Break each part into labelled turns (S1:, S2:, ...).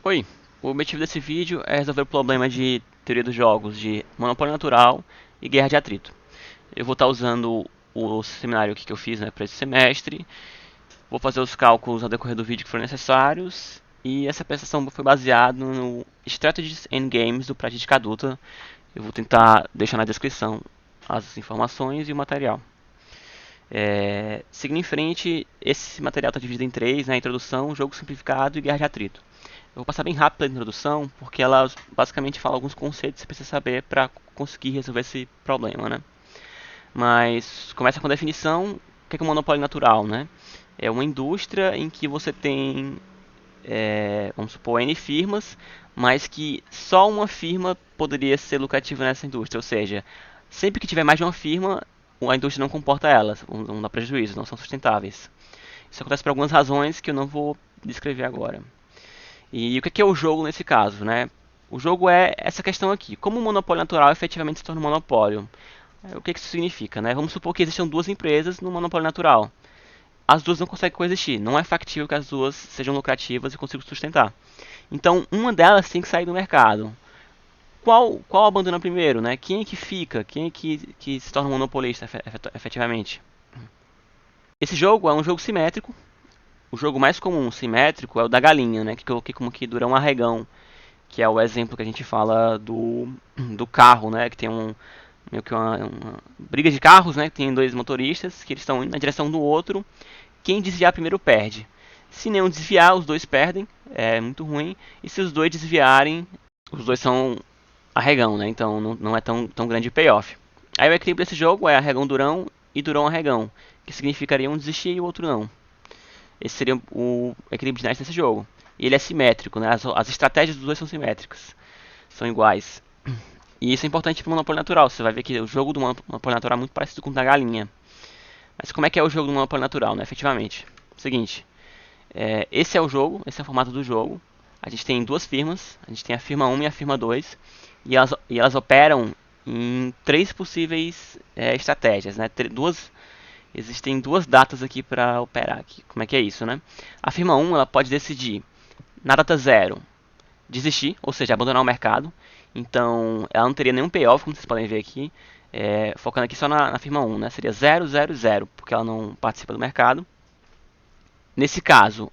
S1: Oi, o objetivo desse vídeo é resolver o problema de teoria dos jogos de monopólio natural e guerra de atrito. Eu vou estar usando o seminário que eu fiz, para esse semestre, vou fazer os cálculos ao decorrer do vídeo que forem necessários, e essa apresentação foi baseada no Strategies and Games do Prática Adulta. Eu vou tentar deixar na descrição as informações e o material. Seguindo em frente, esse material está dividido em três, introdução, jogo simplificado e guerra de atrito. Eu vou passar bem rápido a introdução, porque ela basicamente fala alguns conceitos que você precisa saber para conseguir resolver esse problema, né? Mas começa com a definição, o que é um monopólio natural, né? É uma indústria em que você tem, vamos supor, N firmas, mas que só uma firma poderia ser lucrativa nessa indústria, ou seja, sempre que tiver mais de uma firma, a indústria não comporta elas, não dá prejuízo, não são sustentáveis. Isso acontece por algumas razões que eu não vou descrever agora. E o que é o jogo nesse caso, né? O jogo é essa questão aqui. Como o monopólio natural efetivamente se torna um monopólio? O que isso significa, né? Vamos supor que existam duas empresas no monopólio natural. As duas não conseguem coexistir. Não é factível que as duas sejam lucrativas e consigam sustentar. Então, uma delas tem que sair do mercado. Qual abandona primeiro, né? Quem é que fica? Quem é que se torna um monopolista efetivamente? Esse jogo é um jogo simétrico. O jogo mais comum simétrico é o da galinha, né? Que coloquei como que dura um arregão, que é o exemplo que a gente fala do carro, né? Que tem meio que uma briga de carros, né? Que tem dois motoristas que eles estão indo na direção do outro. Quem desviar primeiro perde. Se nenhum desviar, os dois perdem. É muito ruim. E se os dois desviarem, os dois são arregão, né? Então não é tão grande o payoff. Aí o equilíbrio desse jogo é arregão durão e durão arregão, que significaria um desistir e o outro não. Esse seria o equilíbrio de Nash nesse jogo. E ele é simétrico, né? As estratégias dos dois são simétricas. São iguais. E isso é importante para o monopólio natural. Você vai ver que o jogo do monopólio natural é muito parecido com o da galinha. Mas como é que é o jogo do monopólio natural, né? Efetivamente. Seguinte. Esse é o jogo, esse é o formato do jogo. A gente tem duas firmas. A gente tem a firma 1 e a firma 2. E elas operam em três possíveis estratégias, né? Existem duas datas aqui para operar. Aqui. Como é que é isso, né? A firma 1 ela pode decidir, na data 0, desistir, ou seja, abandonar o mercado. Então, ela não teria nenhum payoff, como vocês podem ver aqui. Focando aqui só na firma 1, né? Seria 0, 0, 0, porque ela não participa do mercado. Nesse caso,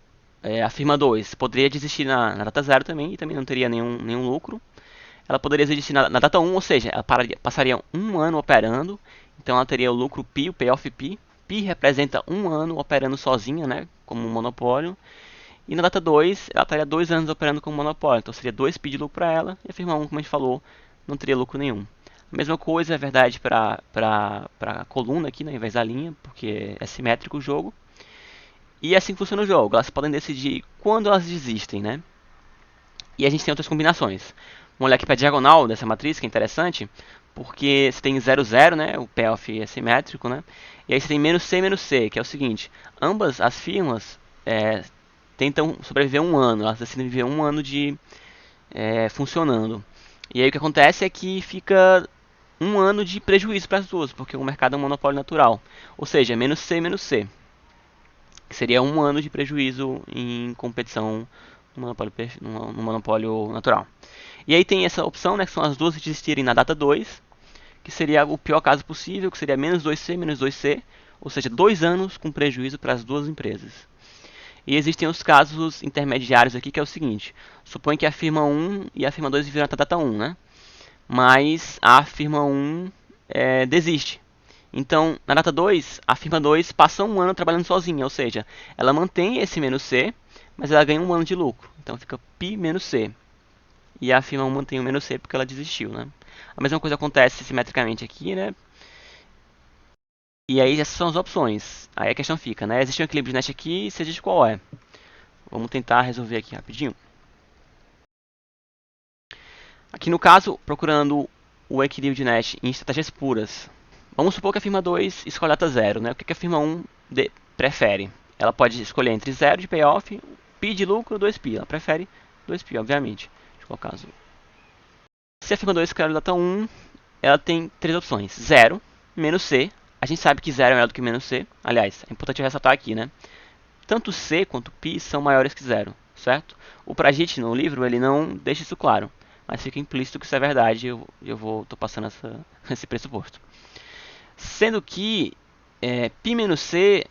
S1: a firma 2 poderia desistir na data 0 também, e também não teria nenhum lucro. Ela poderia desistir na data 1, ou seja, ela passaria um ano operando. Então ela teria o lucro P, o payoff P. Pi representa um ano operando sozinha, né, como um monopólio. E na data 2, ela estaria 2 anos operando como monopólio. Então seria 2 Pi de lucro para ela. E a firma 1, como a gente falou, não teria lucro nenhum. A mesma coisa é verdade para a coluna aqui, né, ao invés da linha, porque é simétrico o jogo. E assim funciona o jogo. Elas podem decidir quando elas desistem, né? E a gente tem outras combinações. Vamos olhar aqui para a diagonal dessa matriz, que é interessante, porque você tem 0, 0, né? O payoff é simétrico, né? E aí você tem menos C, que é o seguinte. Ambas as firmas tentam sobreviver um ano. Elas decidem viver um ano funcionando. E aí o que acontece é que fica um ano de prejuízo para as duas, porque o mercado é um monopólio natural. Ou seja, menos C, que seria um ano de prejuízo em competição no monopólio natural. E aí tem essa opção, né, que são as duas desistirem na data 2, que seria o pior caso possível, que seria menos 2C, ou seja, 2 anos com prejuízo para as duas empresas. E existem os casos intermediários aqui, que é o seguinte: supõe que a firma 1 e a firma 2 viram até a data 1, né? Mas a firma 1 desiste. Então, na data 2, a firma 2 passa um ano trabalhando sozinha, ou seja, ela mantém esse menos C, mas ela ganha um ano de lucro. Então fica π menos C. E a firma 1 mantém o menos C porque ela desistiu, né? A mesma coisa acontece simetricamente aqui, né? E aí essas são as opções. Aí a questão fica, né? Existe um equilíbrio de Nash aqui, seja de qual é. Vamos tentar resolver aqui rapidinho. Aqui no caso, procurando o equilíbrio de Nash em estratégias puras. Vamos supor que a firma 2 escolhe a data 0, né? O que a firma 1 prefere? Ela pode escolher entre 0 de payoff, π de lucro, 2π. Ela prefere 2π, obviamente. Deixa eu colocar azul. Se a firma 2 escolhe a data 1, ela tem três opções: 0, menos C. A gente sabe que 0 é maior do que menos C. Aliás, é importante ressaltar aqui, né? Tanto C quanto π são maiores que 0. certo? O Prajit no livro ele não deixa isso claro, mas fica implícito que isso é verdade. Tô passando esse pressuposto. Sendo que π menos c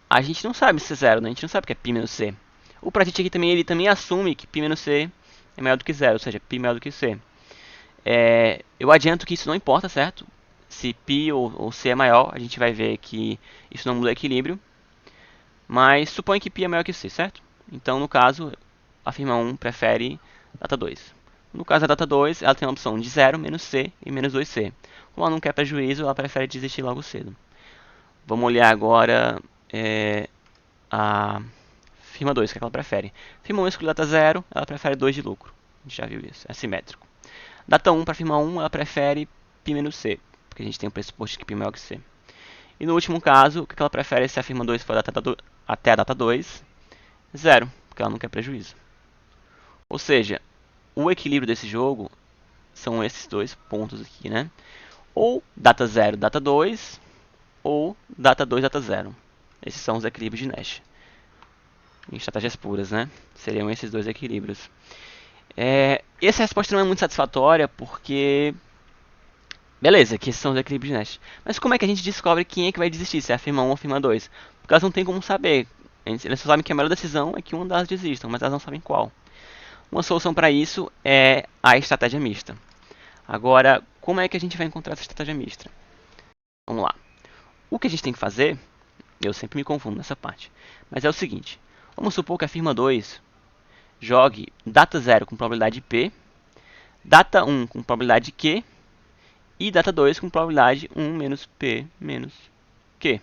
S1: a gente não sabe se é zero, né? A gente não sabe o que é π menos c. O Prajit aqui também ele também assume que π menos c é maior do que zero, ou seja, π maior do que c. Eu adianto que isso não importa, certo? Se π ou c é maior, a gente vai ver que isso não muda o equilíbrio. Mas supõe que π é maior que c, certo? Então, no caso, a firma 1 prefere data 2. No caso da data 2, ela tem a opção de 0, menos c e menos 2c. Como ela não quer prejuízo, ela prefere desistir logo cedo. Vamos olhar agora a firma 2, que é que ela prefere. Firma 1 exclui data 0, ela prefere 2 de lucro. A gente já viu isso, é simétrico. Data 1 para firma 1, ela prefere π menos c, porque a gente tem o pressuposto de que π é maior que c. E no último caso, o que ela prefere se a firma 2 for até a data 2? 0, porque ela não quer prejuízo. Ou seja, o equilíbrio desse jogo são esses dois pontos aqui, né? Ou data 0, data 2, ou data 2, data 0. Esses são os equilíbrios de Nash. Em estratégias puras, né? Seriam esses dois equilíbrios. Essa resposta não é muito satisfatória, porque... Beleza, que esses são os equilíbrios de Nash. Mas como é que a gente descobre quem é que vai desistir, se é a firma 1 ou a firma 2? Porque elas não tem como saber. Elas só sabem que a melhor decisão é que uma delas desistam, mas elas não sabem qual. Uma solução para isso é a estratégia mista. Agora, como é que a gente vai encontrar essa estratégia mista? Vamos lá. O que a gente tem que fazer, eu sempre me confundo nessa parte, mas é o seguinte. Vamos supor que a firma 2 jogue data 0 com probabilidade P, data 1 com probabilidade Q e data 2 com probabilidade 1 menos P menos Q.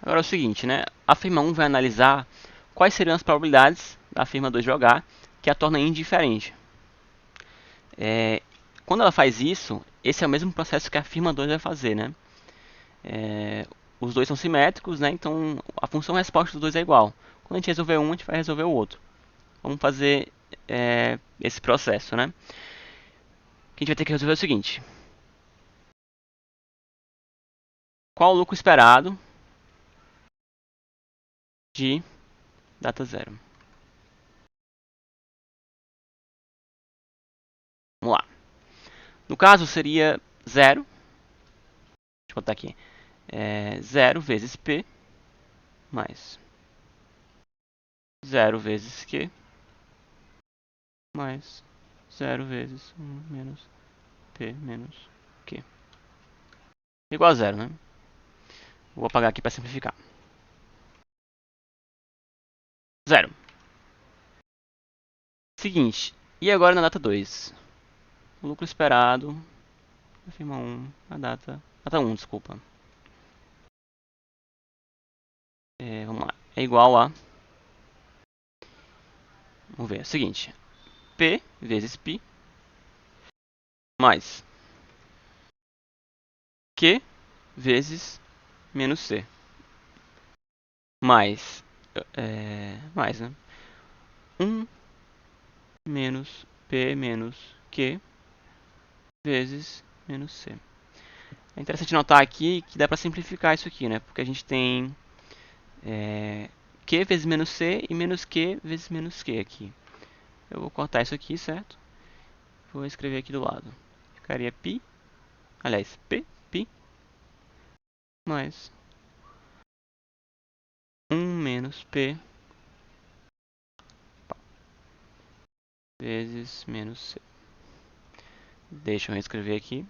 S1: Agora é o seguinte, né? A firma 1 vai analisar quais seriam as probabilidades da firma 2 jogar, que a torna indiferente. Quando ela faz isso, esse é o mesmo processo que a firma 2 vai fazer, né? Os dois são simétricos, né? Então a função resposta dos dois é igual. Quando a gente resolver um, a gente vai resolver o outro. Vamos fazer esse processo, né? O que a gente vai ter que resolver é o seguinte. Qual o lucro esperado de data 0? Vamos lá. No caso seria 0. Deixa eu botar aqui. 0 vezes P mais 0 vezes Q mais 0 vezes 1 menos P menos Q. Igual a 0, né? Vou apagar aqui para simplificar. 0. Seguinte, e agora na data 2? O lucro esperado, a firma 1, a data 1, desculpa. Vamos lá, é igual a, vamos ver, é o seguinte, P vezes π mais Q vezes menos C mais, né? 1 menos P menos Q vezes menos C. É interessante notar aqui que dá para simplificar isso aqui, né? Porque a gente tem Q vezes menos C e menos Q vezes menos Q aqui. Eu vou cortar isso aqui, certo? Vou escrever aqui do lado. Ficaria π, aliás, π mais 1 menos P vezes menos C. Deixa eu reescrever aqui.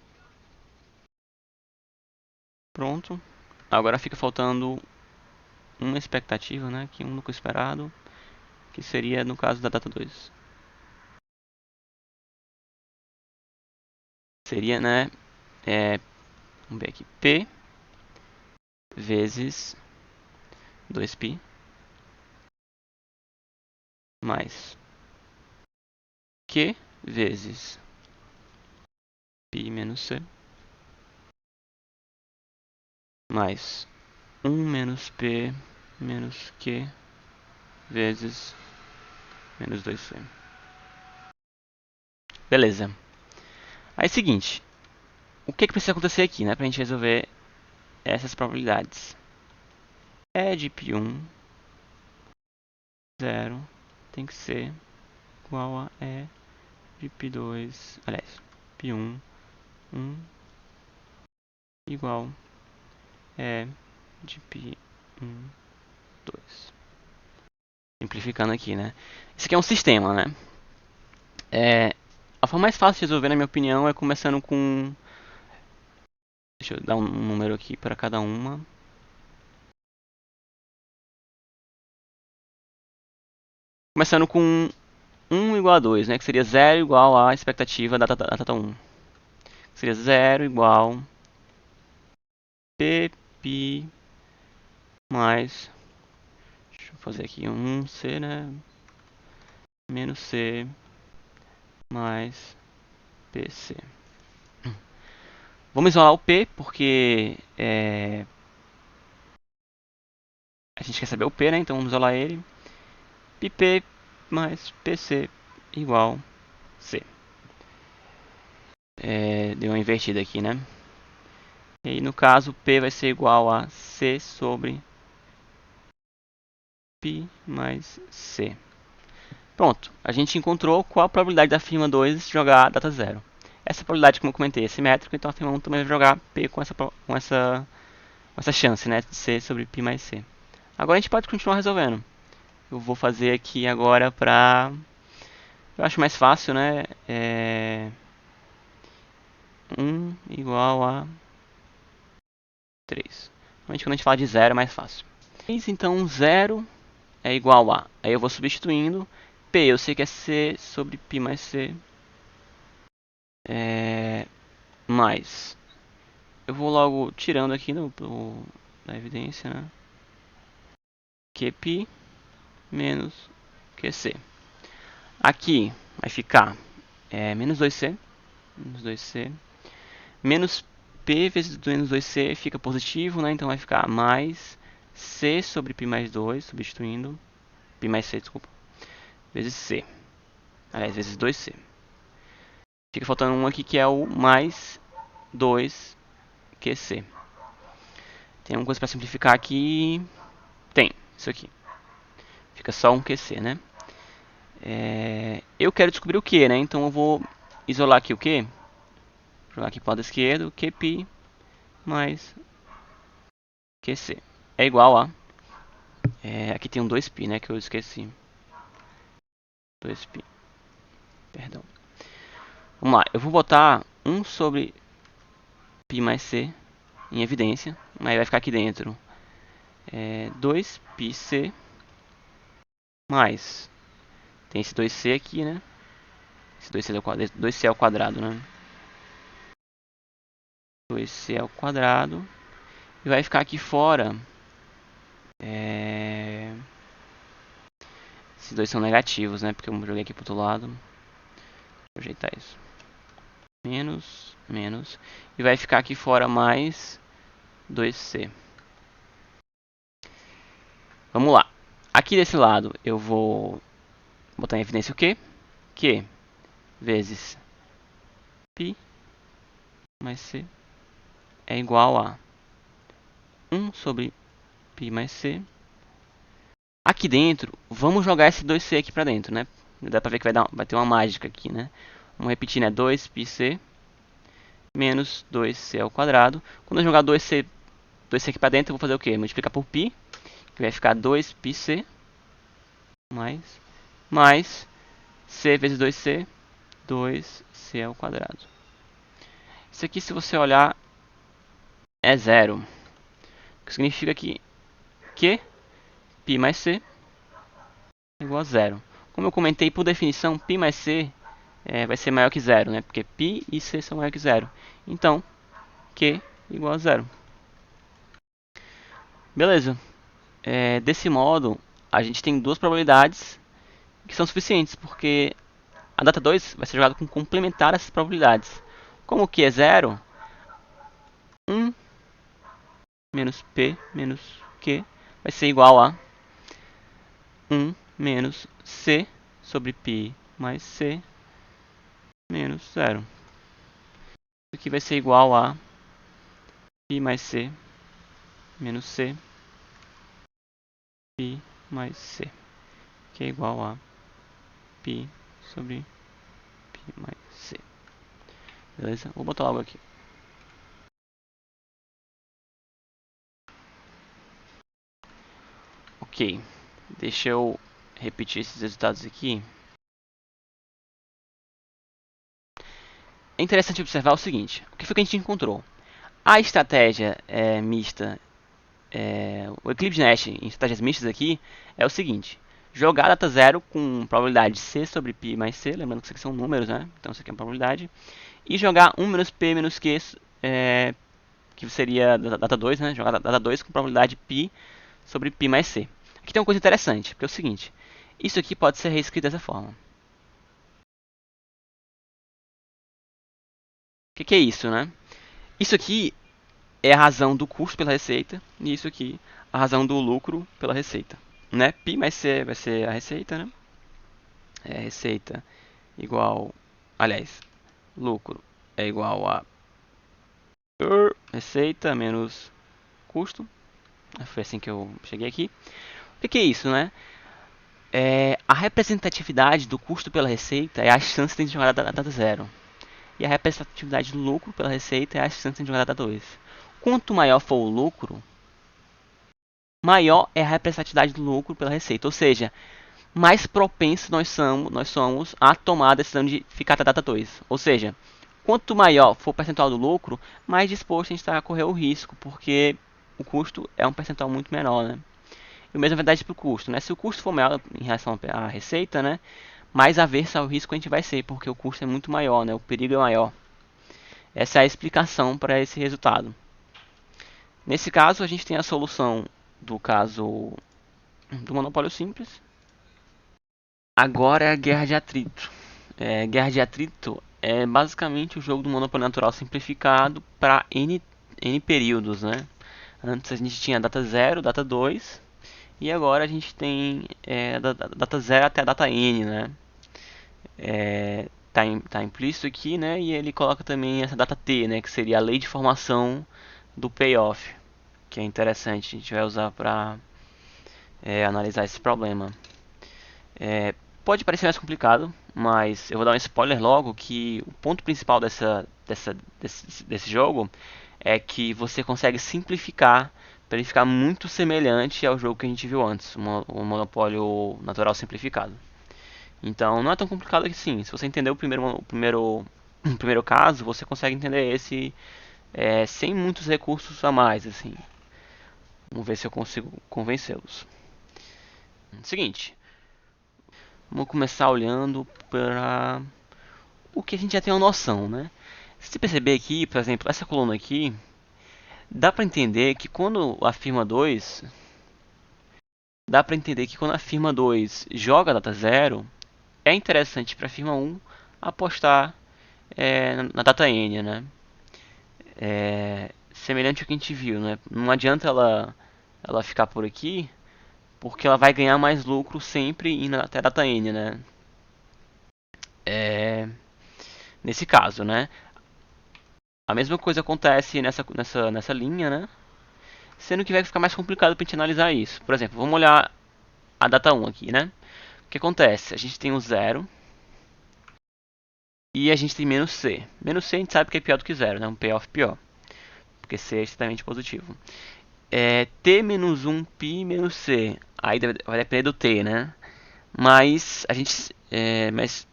S1: Pronto. Agora fica faltando uma expectativa, né? Aqui um lucro esperado, que seria no caso da data 2. Seria, né? Vamos ver aqui. P vezes 2π mais Q vezes π menos C mais 1 menos P menos Q vezes menos 2C. Beleza. Aí seguinte, o que precisa acontecer aqui, né, pra gente resolver essas probabilidades? É de π1 0 tem que ser igual a E de P2, aliás, P1, 1 igual E de P1, 2. Simplificando aqui, né? Isso aqui é um sistema, né? A forma mais fácil de resolver, na minha opinião, é começando com... Deixa eu dar um número aqui para cada uma. Começando com 1 igual a 2, né? Que seria 0 igual à expectativa da data 1. Seria 0 igual pp mais... Deixa eu fazer aqui 1c, né? Menos c mais pc. Vamos isolar o p, porque a gente quer saber o p, né? Então vamos isolar ele. Pp mais pc igual c. Deu uma invertida aqui, né? E aí, no caso, P vai ser igual a C sobre π mais C. Pronto, a gente encontrou qual a probabilidade da firma 2 jogar a data 0. Essa probabilidade, como eu comentei, é simétrica, então a firma 1 também vai jogar P com essa chance, né, de C sobre π mais C. Agora a gente pode continuar resolvendo. Eu vou fazer aqui agora para... Eu acho mais fácil, né? 1 igual a 3. Normalmente quando a gente fala de 0 é mais fácil. Então 0 é igual a... Aí eu vou substituindo. P eu sei que é C sobre π mais C. Mais. Eu vou logo tirando aqui da evidência, né? Qπ menos QC. Aqui vai ficar menos 2C. Menos 2C. Menos P vezes menos 2C fica positivo, né? Então vai ficar mais C sobre π mais 2, substituindo. π mais C, desculpa. Vezes C. Aliás, vezes 2C. Fica faltando um aqui que é o mais 2QC. Tem alguma coisa para simplificar aqui? Tem, isso aqui. Fica só um QC, né? Eu quero descobrir o Q, né? Então eu vou isolar aqui o Q. Jogar aqui para o lado esquerdo. Qπ mais QC. É igual a... aqui tem um 2π, né? Que eu esqueci. 2π. Perdão. Vamos lá. Eu vou botar 1 sobre π mais C em evidência. Aí vai ficar aqui dentro 2πc mais... Tem esse 2c aqui, né? Esse 2c ao quadrado, né? 2c ao quadrado. E vai ficar aqui fora... Esses dois são negativos, né? Porque eu joguei aqui pro outro lado. Vou ajeitar isso. Menos, menos. E vai ficar aqui fora mais 2c. Vamos lá. Aqui desse lado eu vou botar em evidência o quê? Q vezes π mais C é igual a 1 sobre π mais C. Aqui dentro, vamos jogar esse 2C aqui pra dentro, né? Dá pra ver que vai ter uma mágica aqui, né? Vamos repetir, né? 2πc menos 2c ao quadrado. Quando eu jogar 2c aqui pra dentro, eu vou fazer o quê? Multiplicar por π, que vai ficar 2πc mais c vezes 2c, 2c ao quadrado. Isso aqui, se você olhar, é zero. O que significa que π mais c é igual a zero. Como eu comentei, por definição, π mais c vai ser maior que zero, né? Porque π e c são maior que zero. Então, q igual a zero. Beleza. Desse modo, a gente tem duas probabilidades que são suficientes, porque a data 2 vai ser jogada com complementar essas probabilidades. Como o q é zero, 1 menos p menos q vai ser igual a 1 menos c sobre π mais c menos zero. Isso aqui vai ser igual a π mais c menos c, π mais c. que é igual a π sobre π mais c. Beleza? Vou botar logo aqui. Ok, deixa eu repetir esses resultados aqui. É interessante observar o seguinte: o que foi que a gente encontrou? A estratégia mista, o eclipse Nash em estratégias mistas aqui é o seguinte: jogar data zero com probabilidade C sobre π mais C, lembrando que isso aqui são números, né? Então isso aqui é uma probabilidade, e jogar 1 menos P menos Q, que seria data 2, né? Jogar data 2 com probabilidade π sobre π mais C. Aqui tem uma coisa interessante, porque é o seguinte: isso aqui pode ser reescrito dessa forma. O que é isso, né? Isso aqui é a razão do custo pela receita, e isso aqui a razão do lucro pela receita. Né? Π mais C vai ser a receita, né? Receita igual, aliás, lucro é igual a receita menos custo. Foi assim que eu cheguei aqui. O que é isso, né? A representatividade do custo pela receita é a chance de jogar a data zero. E a representatividade do lucro pela receita é a chance de jogar a data 2. Quanto maior for o lucro, maior é a representatividade do lucro pela receita. Ou seja, mais propenso nós somos a tomar a decisão de ficar até a data 2. Ou seja, quanto maior for o percentual do lucro, mais disposto a gente está a correr o risco, porque o custo é um percentual muito menor, né? E o mesmo é verdade para o custo, né? Se o custo for maior em relação à receita, né, mais averso ao risco a gente vai ser, porque o custo é muito maior, né? O perigo é maior. Essa é a explicação para esse resultado. Nesse caso, a gente tem a solução do caso do monopólio simples. Agora é a guerra de atrito. Guerra de atrito é basicamente o jogo do monopólio natural simplificado para N períodos, né? Antes a gente tinha data 0, data 2, e agora a gente tem data 0 até a data N, né? Tá implícito aqui, né? E ele coloca também essa data T, né? Que seria a lei de formação do payoff, que é interessante, a gente vai usar para analisar esse problema. Pode parecer mais complicado, mas eu vou dar um spoiler logo que o ponto principal desse jogo é que você consegue simplificar para ele ficar muito semelhante ao jogo que a gente viu antes, o monopólio natural simplificado. Então não é tão complicado assim. Se você entender o primeiro caso, você consegue entender esse sem muitos recursos a mais, assim. Vamos ver se eu consigo convencê-los. Seguinte, vamos começar olhando para o que a gente já tem uma noção, né? Se você perceber aqui, por exemplo, essa coluna aqui, dá para entender que quando a firma 2 joga a data 0, é interessante para a firma 1 apostar na data N, né? Semelhante ao que a gente viu, né? Não adianta ela ficar por aqui, porque ela vai ganhar mais lucro sempre indo até a data N, né? Nesse caso, né? A mesma coisa acontece nessa linha, né? Sendo que vai ficar mais complicado para a gente analisar isso. Por exemplo, vamos olhar a data 1 aqui, né? O que acontece? A gente tem o 0 e a gente tem menos C. Menos C a gente sabe que é pior do que 0, né? Um payoff pior, porque C é extremamente positivo. T menos 1 π menos C. Aí vai depender do T, né? Mas mas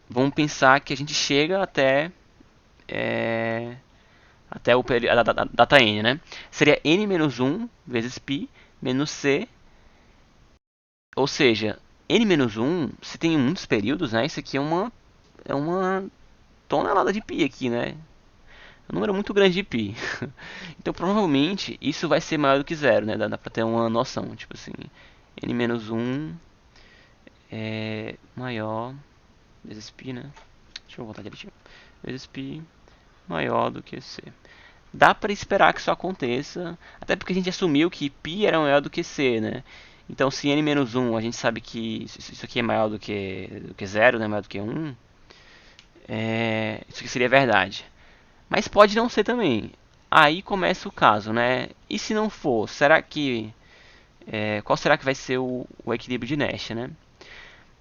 S1: vamos pensar que a gente chega até a data N, né? Seria N menos 1 vezes π menos C. Ou seja, N menos 1, se tem muitos períodos, né? Isso aqui é uma tonelada de π aqui, né? É um número muito grande de π. Então provavelmente isso vai ser maior do que zero, né? Dá pra ter uma noção. Tipo assim, N menos 1 é maior vezes π, né? Deixa eu voltar direitinho. Vezes π maior do que C. Dá para esperar que isso aconteça, até porque a gente assumiu que π era maior do que C, né? Então se n-1 a gente sabe que isso aqui é maior do que 0, né? Maior do que 1, isso aqui seria verdade. Mas pode não ser também. Aí começa o caso, né? E se não for, será que qual será que vai ser o equilíbrio de Nash, né?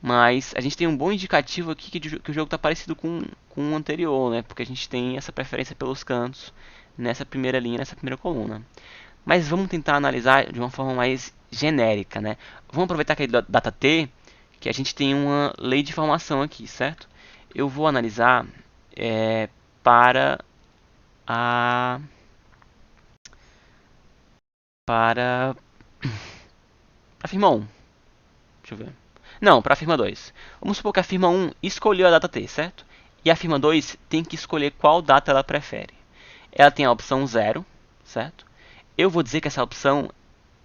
S1: Mas a gente tem um bom indicativo aqui que o jogo está parecido com o anterior, né? Porque a gente tem essa preferência pelos cantos nessa primeira linha, nessa primeira coluna. Mas vamos tentar analisar de uma forma mais genérica, né? Vamos aproveitar que é data T, que a gente tem uma lei de formação aqui, certo? Eu vou analisar para a para a firma 1. Deixa eu ver. Não, para a firma 2. Vamos supor que a firma 1 escolheu a data T, certo? E a firma 2 tem que escolher qual data ela prefere. Ela tem a opção 0, certo? Eu vou dizer que essa opção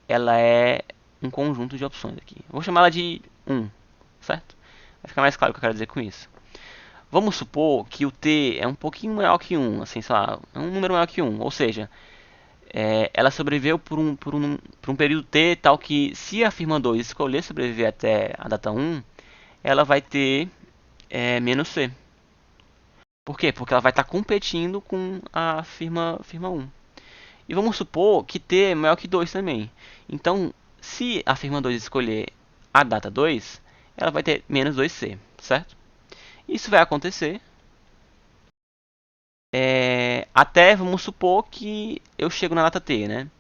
S1: ela é um conjunto de opções aqui. Eu vou chamá-la de 1, certo? Vai ficar mais claro o que eu quero dizer com isso. Vamos supor que o t é um pouquinho maior que 1, assim, sei lá, é um número maior que 1, ou seja, ela sobreviveu por um período t tal que se a firma 2 escolher sobreviver até a data 1, ela vai ter menos c. Por quê? Porque ela vai estar competindo com a firma 1. E vamos supor que t é maior que 2 também. Então, se a firma 2 escolher a data 2, ela vai ter menos 2c, certo? Isso vai acontecer até, vamos supor, que eu chego na data t, né?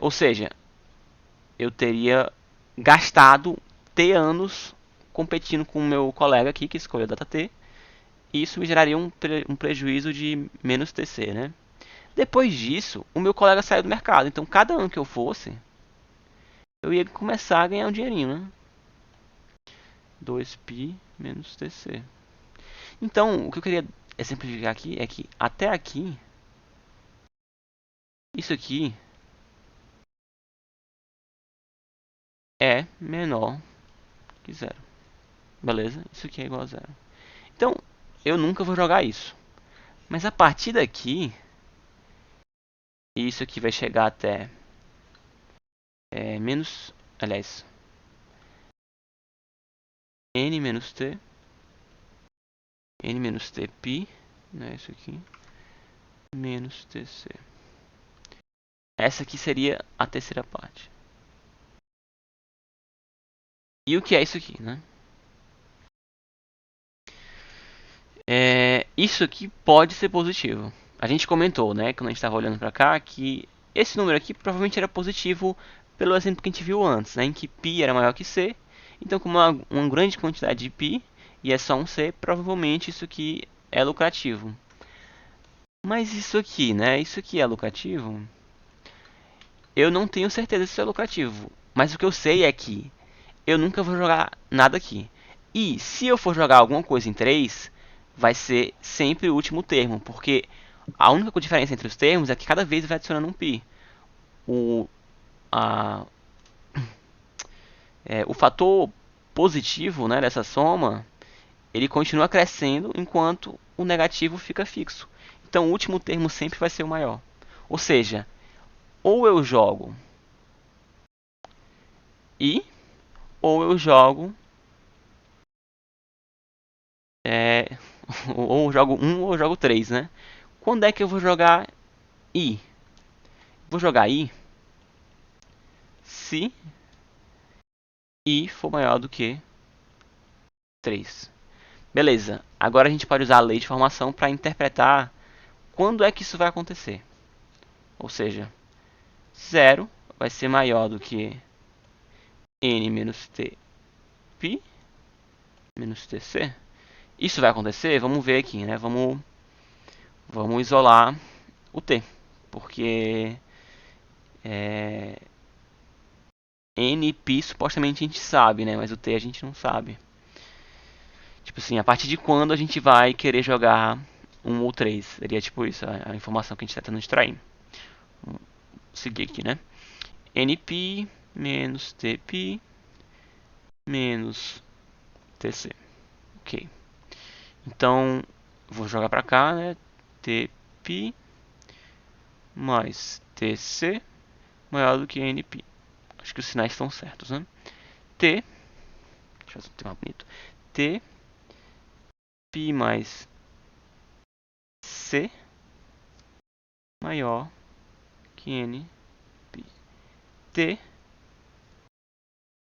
S1: Ou seja, eu teria gastado t anos competindo com o meu colega aqui, que escolheu a data t, e isso me geraria um prejuízo de menos tc, né? Depois disso, o meu colega saiu do mercado, então cada ano que eu fosse, eu ia começar a ganhar um dinheirinho, né? 2π menos tc. Então, o que eu queria exemplificar aqui é que até aqui, isso aqui é menor que zero. Beleza? Isso aqui é igual a zero. Então, eu nunca vou jogar isso. Mas a partir daqui, isso aqui vai chegar até menos, aliás, n menos t, n menos t π, né, isso aqui, menos tc. Essa aqui seria a terceira parte. E o que é isso aqui, né? Isso aqui pode ser positivo. A gente comentou, né, quando a gente estava olhando para cá, que esse número aqui provavelmente era positivo pelo exemplo que a gente viu antes, né, em que π era maior que c. Então, como uma grande quantidade de π e é só um c, provavelmente isso aqui é lucrativo. Mas isso aqui, né, isso aqui é lucrativo? Eu não tenho certeza se isso é lucrativo. Mas o que eu sei é que eu nunca vou jogar nada aqui. E se eu for jogar alguma coisa em 3, vai ser sempre o último termo, porque a única diferença entre os termos é que cada vez vai adicionando um π. O, a, o fator positivo, né, dessa soma, ele continua crescendo enquanto o negativo fica fixo. Então o último termo sempre vai ser o maior. Ou seja, ou eu jogo i, ou eu jogo é, ou eu jogo 1 ou eu jogo 3, né? Quando é que eu vou jogar i? Vou jogar i se i for maior do que 3. Beleza, agora a gente pode usar a lei de formação para interpretar quando é que isso vai acontecer. Ou seja, 0 vai ser maior do que n menos t π menos tc. Isso vai acontecer? Vamos ver aqui, né? Vamos isolar o t, porque nπ supostamente a gente sabe, né? Mas o t a gente não sabe. Tipo assim, a partir de quando a gente vai querer jogar 1 ou 3? Seria tipo isso, a informação que a gente está tentando extrair. Vamos seguir aqui, né? nπ menos tπ menos tc. Ok. Então, vou jogar para cá, né? tπ mais tc maior do que nπ. Acho que os sinais estão certos, né? T, deixa eu ter mais bonito. T π mais c maior que n π. T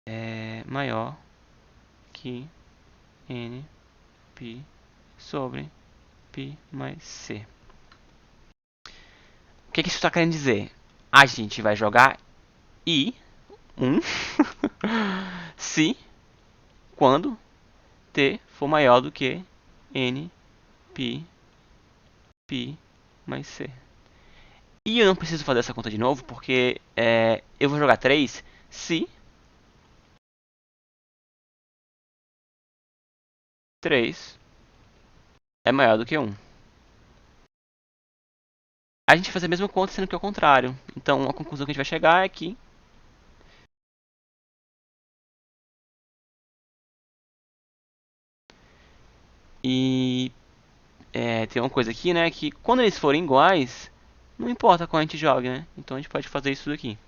S1: é maior que N π sobre π mais C. O que isso está querendo dizer? A gente vai jogar I 1 se quando T for maior do que N π mais C. E eu não preciso fazer essa conta de novo, porque eu vou jogar 3 se 3 é maior do que 1. A gente vai fazer a mesma conta, sendo que é o contrário. Então a conclusão que a gente vai chegar é que tem uma coisa aqui, né, que quando eles forem iguais, não importa qual a gente joga, né? Então a gente pode fazer isso daqui.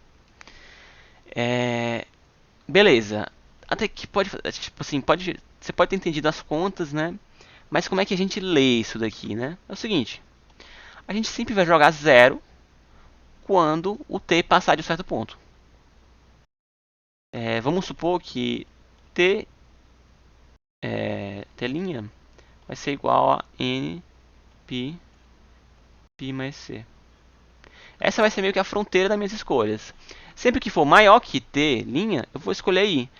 S1: Beleza. Até que pode, tipo assim, você pode ter entendido as contas, né? Mas como é que a gente lê isso daqui, né? É o seguinte, a gente sempre vai jogar 0 quando o t passar de um certo ponto. Vamos supor que t, t' vai ser igual a n π mais c. Essa vai ser meio que a fronteira das minhas escolhas. Sempre que for maior que t', eu vou escolher i.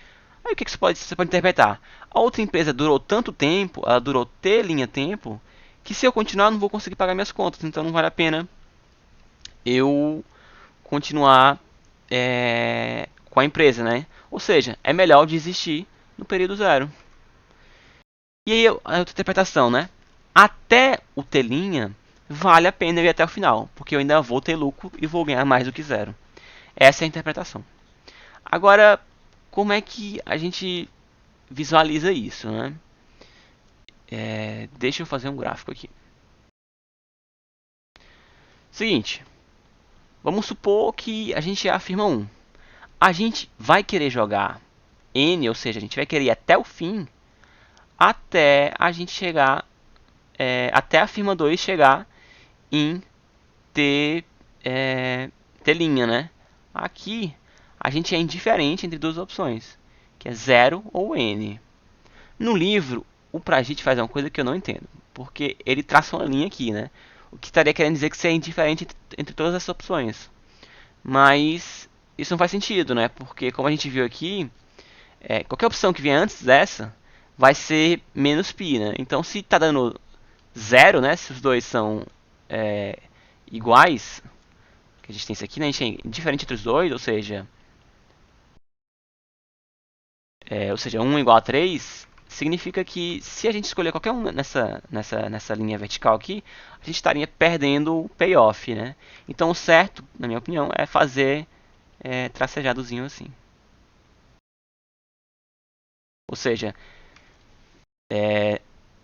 S1: Aí o que você pode interpretar? A outra empresa durou tanto tempo, ela durou t' tempo, que se eu continuar eu não vou conseguir pagar minhas contas, então não vale a pena eu continuar com a empresa, né? Ou seja, é melhor desistir no período zero. E aí a outra interpretação, né? Até o t' vale a pena eu ir até o final, porque eu ainda vou ter lucro e vou ganhar mais do que zero. Essa é a interpretação. Agora, como é que a gente visualiza isso, né? Deixa eu fazer um gráfico aqui. Seguinte, vamos supor que a gente afirma 1. A gente vai querer jogar N, ou seja, a gente vai querer ir até o fim, até a gente chegar, até a firma 2 chegar em T, T', né? Aqui, a gente é indiferente entre duas opções, que é 0 ou N. No livro, o Prajit faz uma coisa que eu não entendo, porque ele traça uma linha aqui, né? O que estaria querendo dizer que você é indiferente entre todas essas opções. Mas isso não faz sentido, né? Porque como a gente viu aqui, qualquer opção que vier antes dessa vai ser menos π, né? Então se está dando 0, né? Se os dois são iguais, que a gente tem isso aqui, né? A gente é indiferente entre os dois, ou seja, 1 igual a 3, significa que se a gente escolher qualquer um nessa linha vertical aqui, a gente estaria perdendo o payoff, né? Então o certo, na minha opinião, é fazer tracejadozinho assim. Ou seja,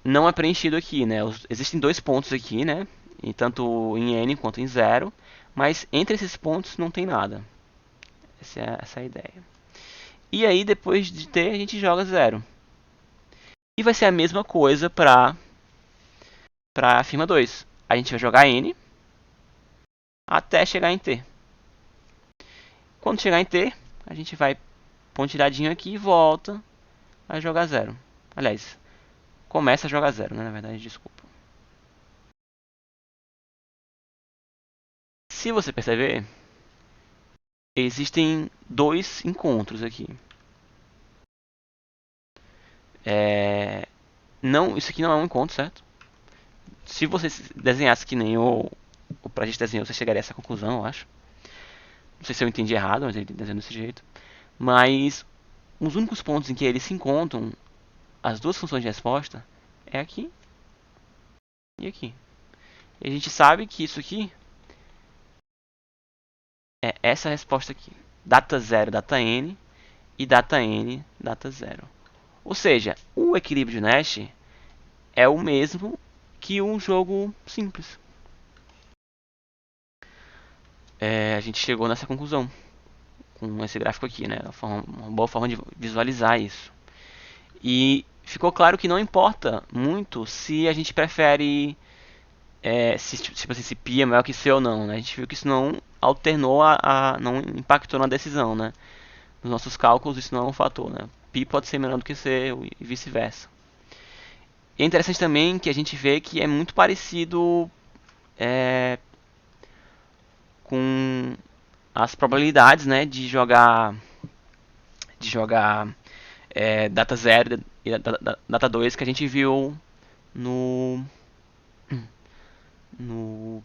S1: não é preenchido aqui, né? Existem dois pontos aqui, né? E tanto em n quanto em 0, mas entre esses pontos não tem nada. Essa é a ideia. E aí depois de t a gente joga 0. E vai ser a mesma coisa para a firma 2. A gente vai jogar n até chegar em t. Quando chegar em t, a gente vai pontilhadinho aqui e volta a jogar 0. Aliás, começa a jogar 0, né? Na verdade, desculpa. Se você perceber, existem dois encontros aqui. Não, isso aqui não é um encontro, certo? Se você desenhasse que nem o Prajit desenhou, você chegaria a essa conclusão, eu acho. Não sei se eu entendi errado, mas ele desenhou desse jeito. Mas os únicos pontos em que eles se encontram, as duas funções de resposta, é aqui e aqui. E a gente sabe que isso aqui é essa resposta aqui. Data 0, data n, e data n, data 0. Ou seja, o equilíbrio de Nash é o mesmo que um jogo simples. A gente chegou nessa conclusão com esse gráfico aqui, né? Uma boa forma de visualizar isso. E ficou claro que não importa muito se a gente prefere tipo assim, se π é maior que c ou não, né? A gente viu que isso não não impactou na decisão, né? Nos nossos cálculos isso não é um fator, né? Π pode ser menor do que c e vice-versa. E é interessante também que a gente vê que é muito parecido é, com as probabilidades, né, de jogar data 0 e data 2 que a gente viu no no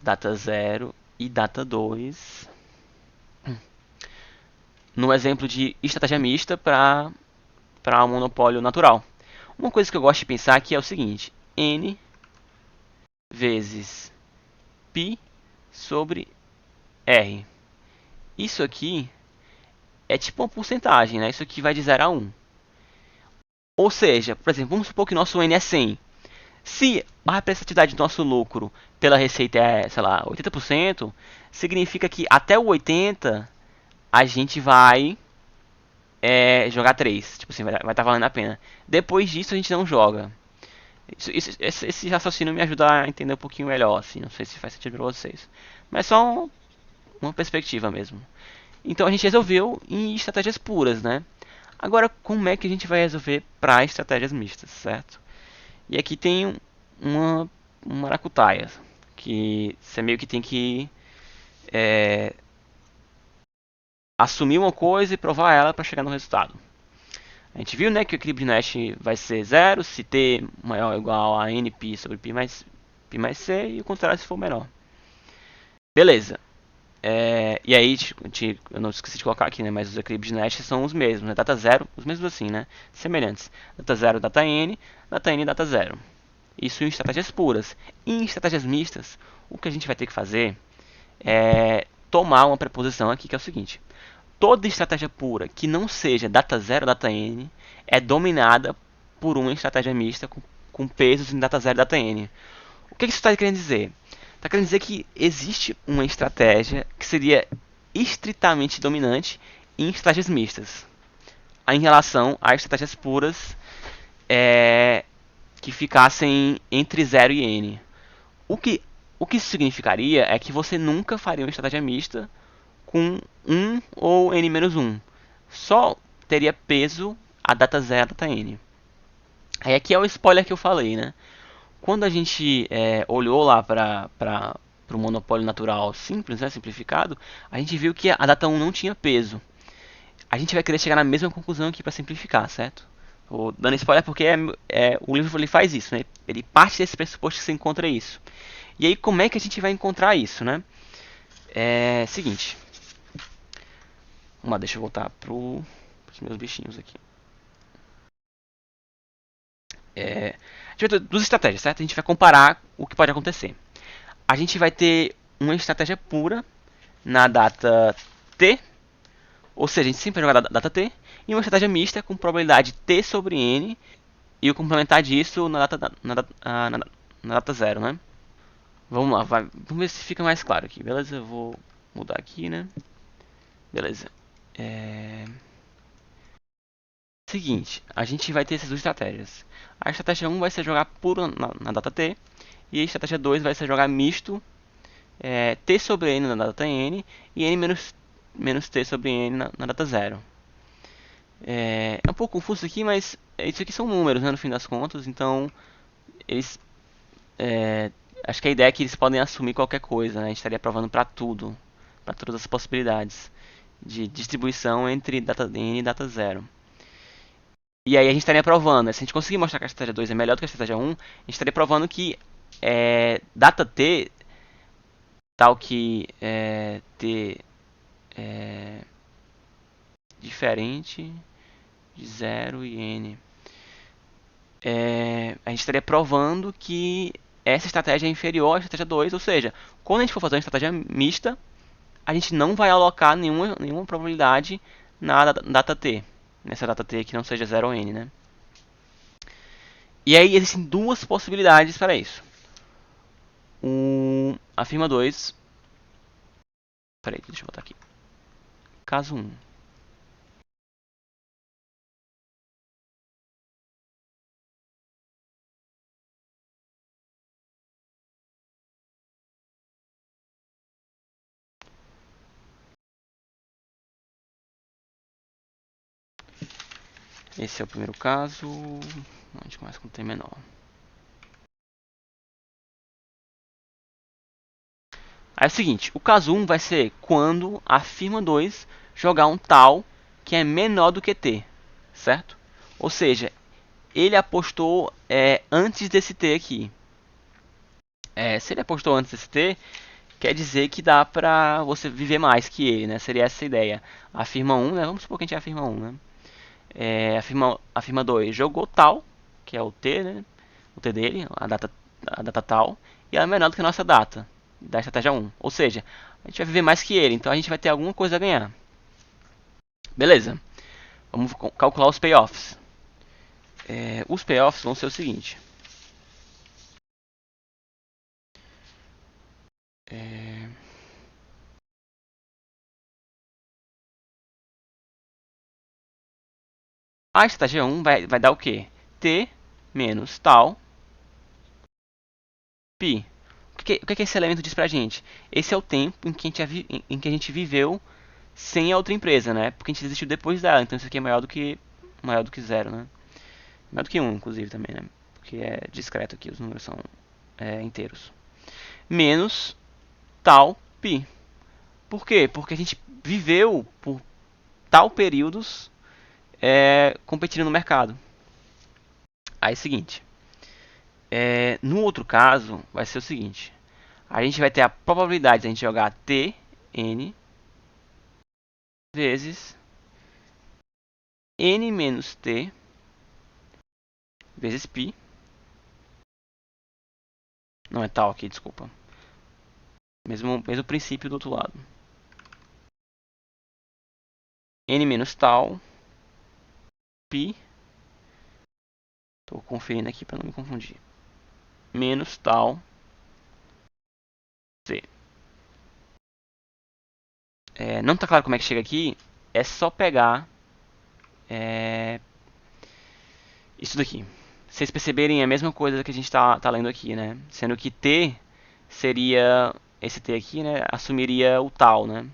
S1: data 0 e data 2 no exemplo de estratégia mista para um monopólio natural. Uma coisa que eu gosto de pensar aqui é o seguinte: n vezes π sobre r. Isso aqui é tipo uma porcentagem, né? Isso aqui vai de 0 a 1. Ou seja, por exemplo, vamos supor que nosso n é 100. Se a representatividade do nosso lucro pela receita é, sei lá, 80%, significa que até o 80 a gente vai jogar 3. Tipo assim, vai estar valendo a pena. Depois disso a gente não joga. Esse raciocínio me ajuda a entender um pouquinho melhor, assim. Não sei se faz sentido para vocês. Mas só uma perspectiva mesmo. Então a gente resolveu em estratégias puras, né? Agora, como é que a gente vai resolver para estratégias mistas, certo? E aqui tem uma maracutaia, que você meio que tem que é, assumir uma coisa e provar ela para chegar no resultado. A gente viu, né, que o equilíbrio de Nash vai ser zero se t maior ou igual a nπ sobre π mais c, e o contrário se for menor. Beleza. E aí, eu não esqueci de colocar aqui, né, mas os equilíbrios de Nash são os mesmos, né, data zero, os mesmos assim, né, semelhantes. Data zero, data n, data zero. Isso em estratégias puras. Em estratégias mistas, o que a gente vai ter que fazer é tomar uma preposição aqui, que é o seguinte: toda estratégia pura que não seja data 0 data n é dominada por uma estratégia mista com pesos em data 0 data n. O que isso está querendo dizer? Está querendo dizer que existe uma estratégia que seria estritamente dominante em estratégias mistas, em relação a estratégias puras que ficassem entre 0 e n. O que, o que isso significaria é que você nunca faria uma estratégia mista com 1 ou n-1. Só teria peso a data 0 data n. Aí aqui é o spoiler que eu falei, né? Quando a gente olhou lá para o monopólio natural simples, né, simplificado, a gente viu que a data 1 não tinha peso. A gente vai querer chegar na mesma conclusão aqui para simplificar, certo? Tô dando spoiler porque o livro ele faz isso, né? Ele parte desse pressuposto que você encontra isso. E aí, como é que a gente vai encontrar isso, né? Seguinte. Vamos lá, deixa eu voltar pros meus bichinhos aqui. A gente vai ter duas estratégias, certo? A gente vai comparar o que pode acontecer. A gente vai ter uma estratégia pura na data t, ou seja, a gente sempre vai jogar na data t, e uma estratégia mista com probabilidade t sobre n, e o complementar disso na data 0, né? Vamos lá, vamos ver se fica mais claro aqui, beleza? Eu vou mudar aqui, né? Beleza. Seguinte, a gente vai ter essas duas estratégias. A estratégia 1 vai ser jogar puro na data t, e a estratégia 2 vai ser jogar misto t sobre n na data n e n menos t sobre n na data 0. É um pouco confuso aqui, mas isso aqui são números, né, no fim das contas, então eles acho que a ideia é que eles podem assumir qualquer coisa, né? A gente estaria provando para tudo, para todas as possibilidades de distribuição entre data n e data 0. E aí a gente estaria provando, né? Se a gente conseguir mostrar que a estratégia 2 é melhor do que a estratégia 1, a gente estaria provando que data t, tal que t é diferente de 0 e n. A gente estaria provando que essa estratégia é inferior à estratégia 2, ou seja, quando a gente for fazer uma estratégia mista, a gente não vai alocar nenhuma probabilidade na data t, nessa data t que não seja 0 ou n, né? E aí existem duas possibilidades para isso. A firma 2 Peraí, deixa eu botar aqui. Caso 1. Esse é o primeiro caso. A gente começa com T menor. Aí é o seguinte, o caso 1 vai ser quando a firma 2 jogar um tal que é menor do que T, certo? Ou seja, ele apostou antes desse T aqui. Se ele apostou antes desse T, quer dizer que dá pra você viver mais que ele, né? Seria essa a ideia. A firma 1, né? Vamos supor que a gente é a firma 1, né? A firma 2 jogou tal, que é o T, né? O T dele, a data tal, e ela é menor do que a nossa data, da estratégia 1. Ou seja, a gente vai viver mais que ele, então a gente vai ter alguma coisa a ganhar. Beleza, vamos calcular os payoffs. Os payoffs vão ser o seguinte. É, a estratégia 1 vai dar o quê? T menos tal pi. O que esse elemento diz pra gente? Esse é o tempo em que a gente viveu sem a outra empresa, né? Porque a gente existiu depois dela, então isso aqui é maior do que zero, né? Maior do que um, inclusive, também, né? Porque é discreto aqui, os números são inteiros. Menos tal pi. Por quê? Porque a gente viveu por tal períodos competindo no mercado. Aí é o seguinte. No outro caso, vai ser o seguinte. A gente vai ter a probabilidade de a gente jogar t, n, vezes n menos t, vezes pi. Não é tal aqui, desculpa. Mesmo princípio do outro lado. N menos tal, pi. Tô conferindo aqui para não me confundir. Menos tal, c. Não tá claro como é que chega aqui. É só pegar isso daqui. Vocês perceberem é a mesma coisa que a gente tá lendo aqui, né? Sendo que t seria esse t aqui, né? Assumiria o tal, né?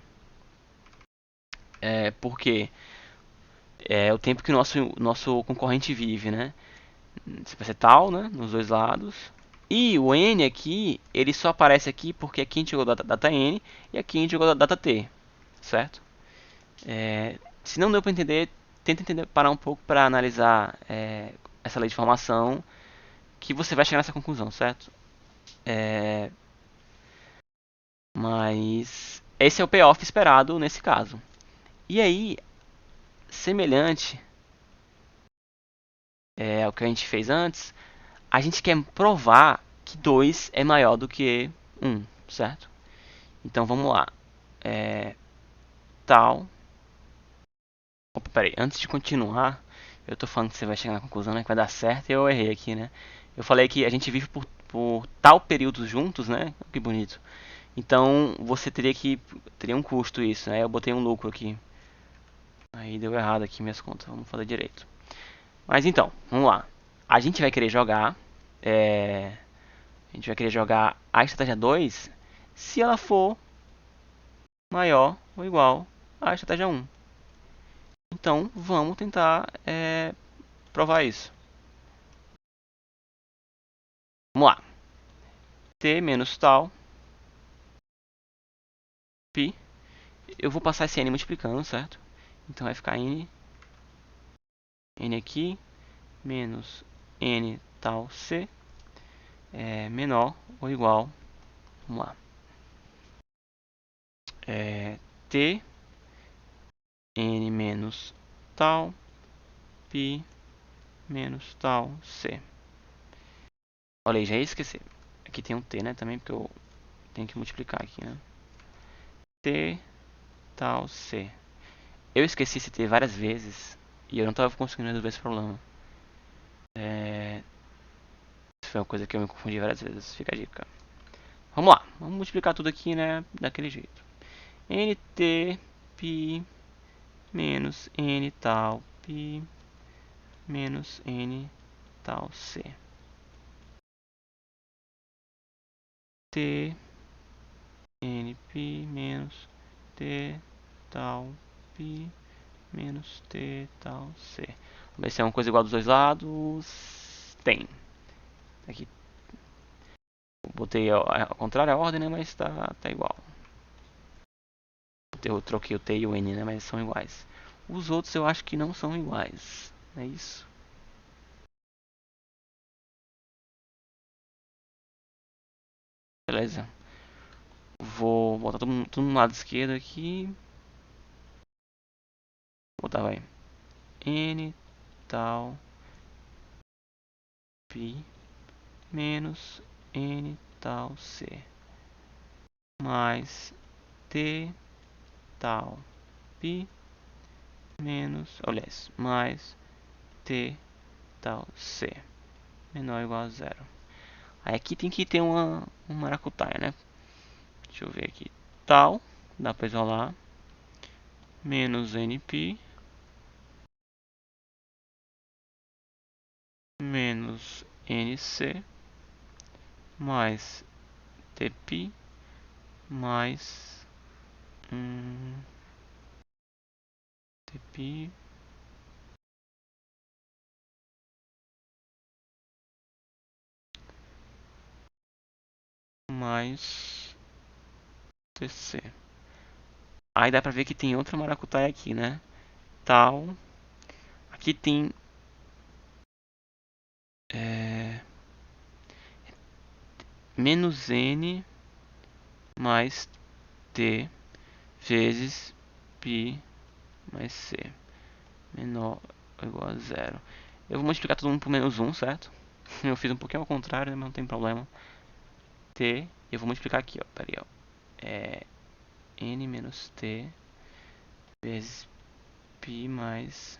S1: Porque é o tempo que o nosso concorrente vive, né? Vai ser tal, né? Nos dois lados. E o n aqui, ele só aparece aqui porque aqui a gente jogou data n e aqui a gente jogou data t, certo? Se não deu para entender, tenta entender, parar um pouco para analisar essa lei de formação, que você vai chegar nessa conclusão, certo? Mas esse é o payoff esperado nesse caso. E aí, semelhante ao que a gente fez antes, a gente quer provar que 2 é maior do que 1, certo? Então vamos lá. Tal. Opa, peraí, antes de continuar, eu tô falando que você vai chegar na conclusão, né, que vai dar certo e eu errei aqui, né? Eu falei que a gente vive por tal período juntos, né? Que bonito. Então você teria um custo isso, né? Eu botei um lucro aqui. Aí deu errado aqui minhas contas, vamos fazer direito. Mas então, vamos lá. A gente vai querer jogar. A gente vai querer jogar a estratégia 2 se ela for maior ou igual à estratégia 1. Então vamos tentar provar isso. Vamos lá. T menos tal pi. Eu vou passar esse n multiplicando, certo? Então vai ficar n aqui, menos n tal c, menor ou igual, vamos lá, t n menos tal pi menos tal c. Olha aí, já ia esquecer. Aqui tem um t, né, também, porque eu tenho que multiplicar aqui, né? T tal c. Eu esqueci esse t várias vezes e eu não estava conseguindo resolver esse problema. Isso foi uma coisa que eu me confundi várias vezes, fica a dica. Vamos lá, vamos multiplicar tudo aqui, né, daquele jeito. nt pi menos n tal pi menos n tal c. T n pi menos t tal pi menos t tal c. Vamos ver se é uma coisa igual dos dois lados. Tem. Aqui botei ao contrário a ordem, né? Mas tá igual. Eu troquei o T e o N, né? Mas são iguais. Os outros eu acho que não são iguais. É isso. Beleza. Vou botar tudo no lado esquerdo aqui. Vou botar, vai. N tal pi menos N tal c. Mais T tal pi menos, aliás, mais T tal c menor ou igual a zero. Aí aqui tem que ter uma maracutaia, né? Deixa eu ver aqui. Tal, dá pra isolar. Menos np menos nc mais tp mais tp mais tc. Aí dá pra ver que tem outra maracutaia aqui, né? Tal. Aqui tem menos n mais t vezes π mais c menor ou igual a zero. Eu vou multiplicar todo mundo por menos 1, certo? Eu fiz um pouquinho ao contrário, né, mas não tem problema. T, eu vou multiplicar aqui, ó. Pera aí, ó. É n menos t vezes π mais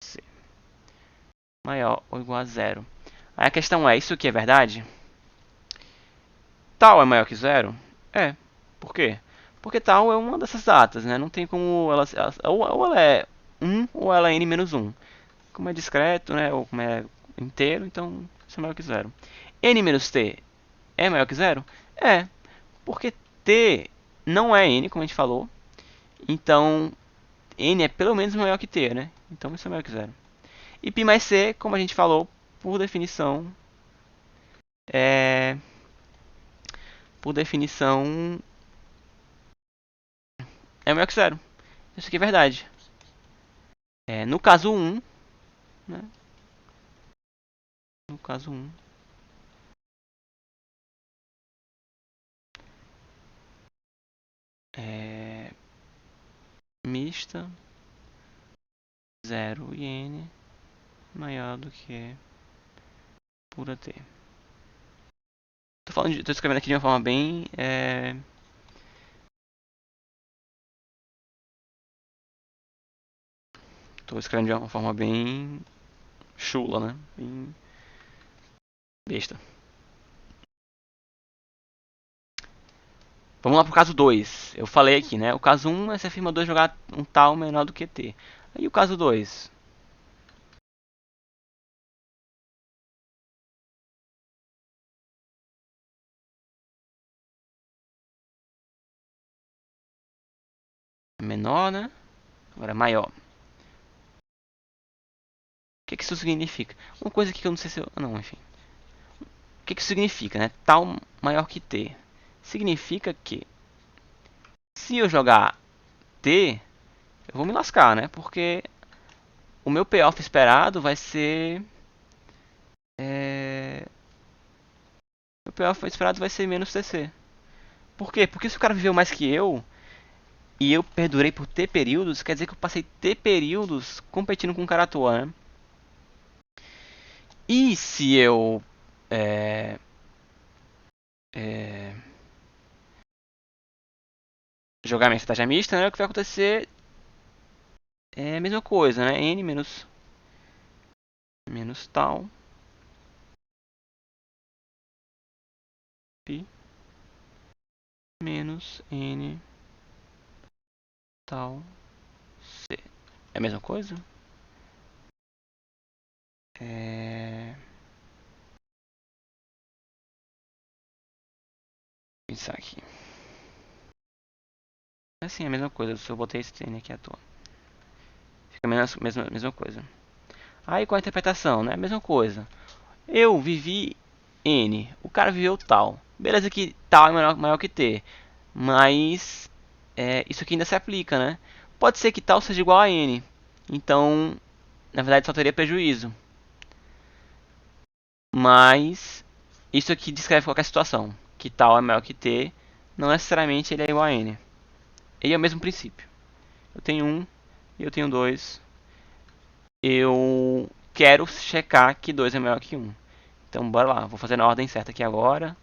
S1: c maior ou igual a zero. Aí a questão é, isso aqui é verdade? Tal é maior que zero? É. Por quê? Porque tal é uma dessas datas, né? Não tem como ou ela é 1 ou ela é n menos 1. Como é discreto, né? Ou como é inteiro, então isso é maior que zero. N menos t é maior que zero? É. Porque t não é n, como a gente falou. Então n é pelo menos maior que t, né? Então isso é maior que zero. E π mais c, como a gente falou, por definição, é... Por definição, é maior que zero. Isso aqui é verdade. No caso 1, né? No caso 1, é mista, 0 e n maior do que pura t. Tô escrevendo aqui de uma forma bem... Tô escrevendo de uma forma bem chula, né? Bem besta. Vamos lá pro caso 2. Eu falei aqui, né? O caso 1 é se afirma 2 jogar um tal menor do que t. Aí o caso 2. É menor, né? Agora é maior. O que isso significa? Uma coisa que eu não sei se eu... Não, enfim. O que isso significa, né? Tal maior que t. Significa que se eu jogar t, eu vou me lascar, né? Porque o meu payoff esperado vai ser... O payoff esperado vai ser menos tc. Por quê? Porque se o cara viveu mais que eu e eu perdurei por T períodos, quer dizer que eu passei T períodos competindo com o cara à toa, né? E se eu é, é, jogar minha estratégia mista, né, o que vai acontecer é a mesma coisa, né? N menos tal pi menos N tal C. É a mesma coisa? Pensar aqui. Assim, é a mesma coisa, se eu botei esse N aqui à toa. Fica a mesma coisa. Aí com a interpretação, né? A mesma coisa. Eu vivi N, o cara viveu tal. Beleza que tal é maior que T. Mas isso aqui ainda se aplica, né? Pode ser que tal seja igual a N. Então, na verdade, só teria prejuízo. Mas isso aqui descreve qualquer situação. Que tal é maior que T, não necessariamente ele é igual a N. E é o mesmo princípio. Eu tenho 1 e eu tenho 2. Eu quero checar que 2 é maior que 1. Então bora lá, vou fazer na ordem certa aqui agora.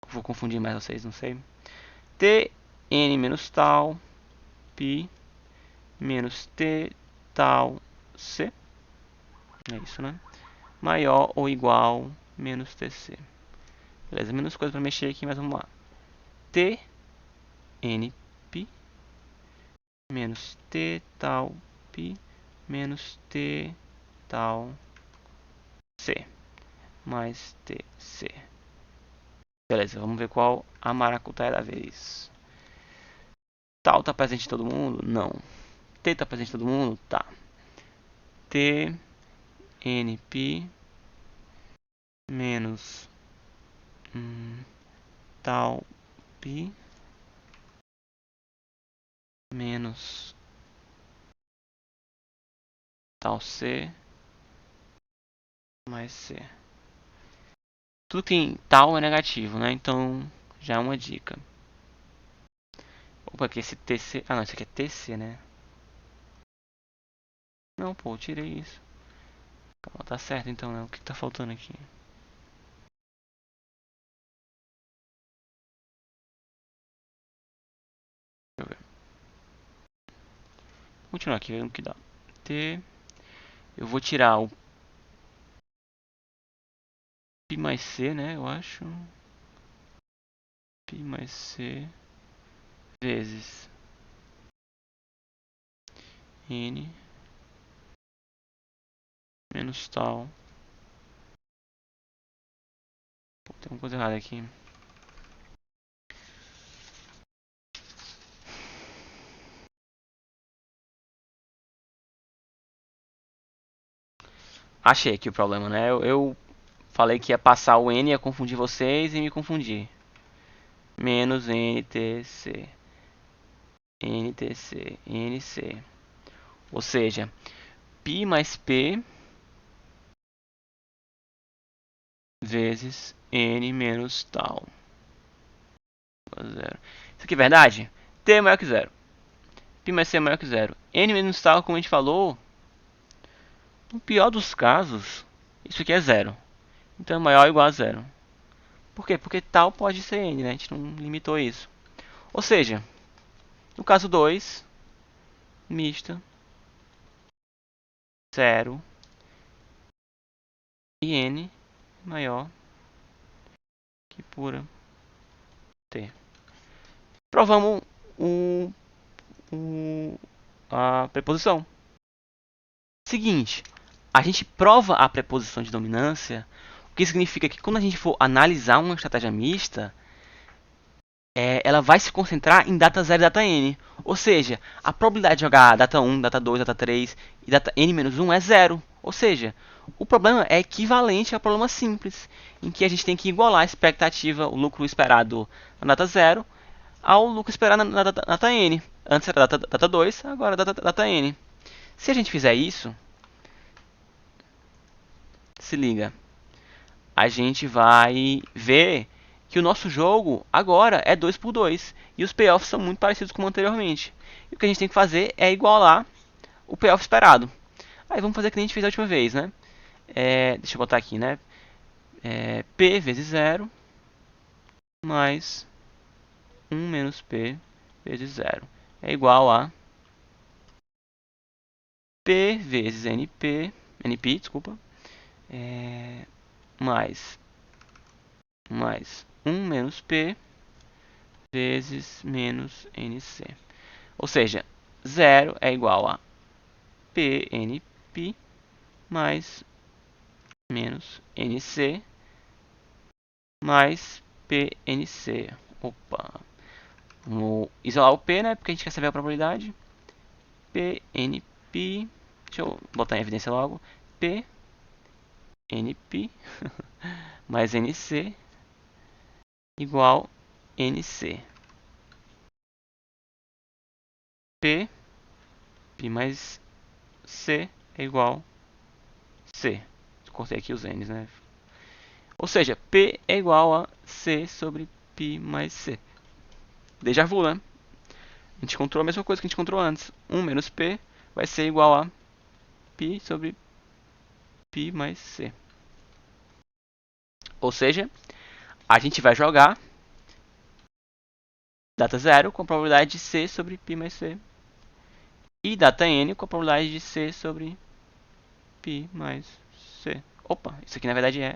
S1: Vou confundir mais vocês, não sei. T, N menos tal, pi, menos T, tal, C. É isso, né? Maior ou igual, menos TC. Beleza, menos coisa pra mexer aqui, mas vamos lá. T, N, pi, menos T, tal, pi, menos T, tal, C. Mais TC. Beleza, vamos ver qual a maracutaia da vez. Tal tá presente em todo mundo? Não. T tá presente em todo mundo? Tá. T, N, pi, menos tal, pi, menos tal C, mais C. Tudo que tem tal é negativo, né? Então, já é uma dica. Opa, aqui esse TC... Ah, não, isso aqui é TC, né? Não, pô, eu tirei isso. Calma, tá certo então, né? O que tá faltando aqui? Deixa eu ver. Vou continuar aqui, vendo o que dá. T... Eu vou tirar o pi mais C, né? Eu acho. Pi mais C vezes N menos tal. Pô, tem uma coisa errada aqui. Achei aqui o problema, né? Eu falei que ia passar o N, ia confundir vocês e me confundir. Menos NTC. NTC. NC. Ou seja, π mais P vezes N menos tal. Zero. Isso aqui é verdade? T é maior que zero. Π mais C é maior que zero. N menos tal, como a gente falou, no pior dos casos, isso aqui é zero. Então é maior ou igual a zero. Por quê? Porque tal pode ser N, né? A gente não limitou isso. Ou seja, no caso 2, mista, zero e N maior que pura T. Provamos o, a preposição. Seguinte, a gente prova a preposição de dominância, o que significa que quando a gente for analisar uma estratégia mista, ela vai se concentrar em data 0 e data n. Ou seja, a probabilidade de jogar data 1, data 2, data 3 e data n-1 é zero. Ou seja, o problema é equivalente ao problema simples, em que a gente tem que igualar a expectativa, o lucro esperado na data 0, ao lucro esperado na data n. Antes era data 2, agora data n. Se a gente fizer isso, se liga, a gente vai ver que o nosso jogo agora é 2 por 2 e os payoffs são muito parecidos com anteriormente. E o que a gente tem que fazer é igualar o payoff esperado. Aí vamos fazer o que a gente fez a última vez, né? Deixa eu botar aqui, né? P vezes 0 mais 1 menos P vezes 0 é igual a P vezes NP, desculpa, mais mais 1 menos P vezes menos NC. Ou seja, 0 é igual a PNP mais menos NC mais PNC. Opa. Vamos isolar o P, né? Porque a gente quer saber a probabilidade. PNP. Deixa eu botar em evidência logo. PNP mais NC igual NC. P mais C é igual C. Cortei aqui os N's, né? Ou seja, P é igual a C sobre π mais C. Déjà vu, né? A gente encontrou a mesma coisa que a gente encontrou antes. 1 menos P vai ser igual a π sobre π mais C. Ou seja, a gente vai jogar data 0 com a probabilidade de C sobre π mais C. E data n com a probabilidade de C sobre π mais C. Opa, isso aqui na verdade é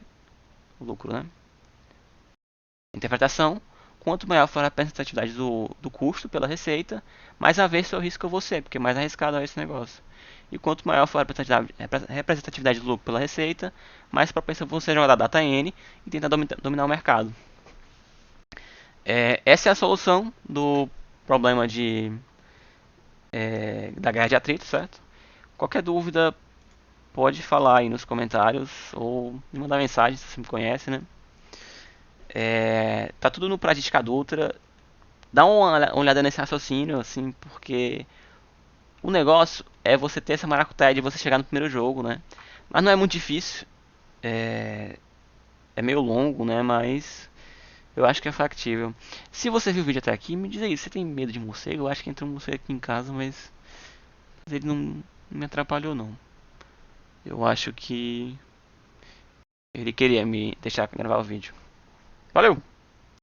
S1: lucro, né? Interpretação: quanto maior for a representatividade do custo pela receita, mais avesso ao risco eu vou ser, porque mais arriscado é esse negócio. E quanto maior for a representatividade do lucro pela receita, mais propenso eu vou ser jogar a data N e tentar dominar o mercado. Essa é a solução do problema da guerra de atrito, certo? Qualquer dúvida pode falar aí nos comentários ou me mandar mensagem se você me conhece, né? Tá tudo no Prática Ultra. Dá uma olhada nesse raciocínio, assim, porque o negócio é você ter essa maracutaia de você chegar no primeiro jogo, né? Mas não é muito difícil. É, é meio longo, né? Mas eu acho que é factível. Se você viu o vídeo até aqui, me diz aí, você tem medo de morcego? Eu acho que entrou um morcego aqui em casa, mas ele não me atrapalhou, não. Eu acho que ele queria me deixar gravar o vídeo. Valeu!